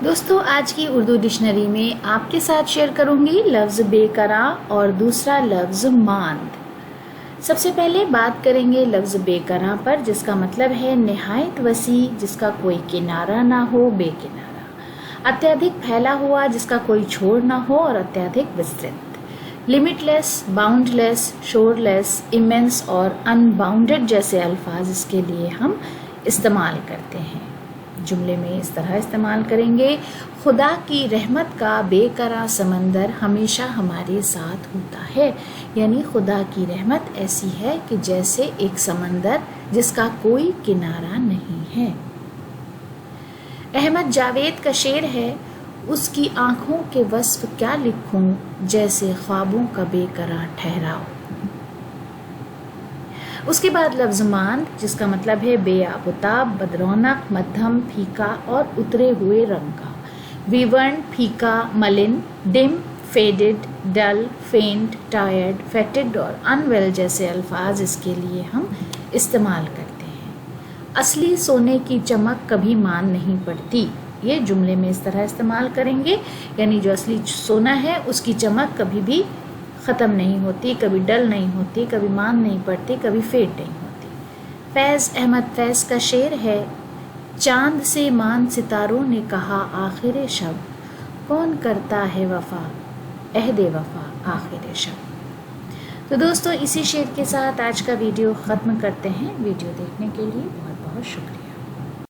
دوستو آج کی اردو ڈکشنری میں آپ کے ساتھ شیئر کروں گی لفظ بے قرار اور دوسرا لفظ ماند۔ سب سے پہلے بات کریں گے لفظ بے قرار پر، جس کا مطلب ہے نہایت وسیع، جس کا کوئی کنارہ نہ ہو، بے کنارہ، اتیادھک پھیلا ہوا، جس کا کوئی چھوڑ نہ ہو، اور اتیادھک وسترت۔ لمٹ لیس، باؤنڈ لیس، شور لیس، ایمنس اور ان باؤنڈڈ جیسے الفاظ اس کے لیے ہم استعمال کرتے ہیں۔ جملے میں اس طرح استعمال کریں گے: خدا کی رحمت کا بے قرار سمندر ہمیشہ ہمارے ساتھ ہوتا ہے، یعنی خدا کی رحمت ایسی ہے کہ جیسے ایک سمندر جس کا کوئی کنارہ نہیں ہے۔ احمد جاوید کا شعر ہے: اس کی آنکھوں کے وصف کیا لکھوں، جیسے خوابوں کا بے قرار ٹھہراؤ۔ اس کے بعد لفظ ماند، جس کا مطلب ہے بے آب و تاب، بدرونق، مدھم، پھیکا اور اترے ہوئے رنگ کا۔ ویورن، پھیکا، ملن، ڈم، فیڈڈ، ڈل، فینٹ، ٹائرڈ، فیٹڈ اور ان ویل جیسے الفاظ اس کے لیے ہم استعمال کرتے ہیں۔ اصلی سونے کی چمک کبھی ماند نہیں پڑتی، یہ جملے میں اس طرح استعمال کریں گے، یعنی جو اصلی سونا ہے اس کی چمک کبھی بھی ختم نہیں ہوتی، کبھی ڈل نہیں ہوتی، کبھی ماند نہیں پڑتی، کبھی فیڈ نہیں ہوتی۔ فیض احمد فیض کا شعر ہے: چاند سے ماند ستاروں نے کہا آخر شب، کون کرتا ہے وفا، عہد وفا آخر شب۔ تو دوستو اسی شعر کے ساتھ آج کا ویڈیو ختم کرتے ہیں۔ ویڈیو دیکھنے کے لیے بہت بہت شکریہ۔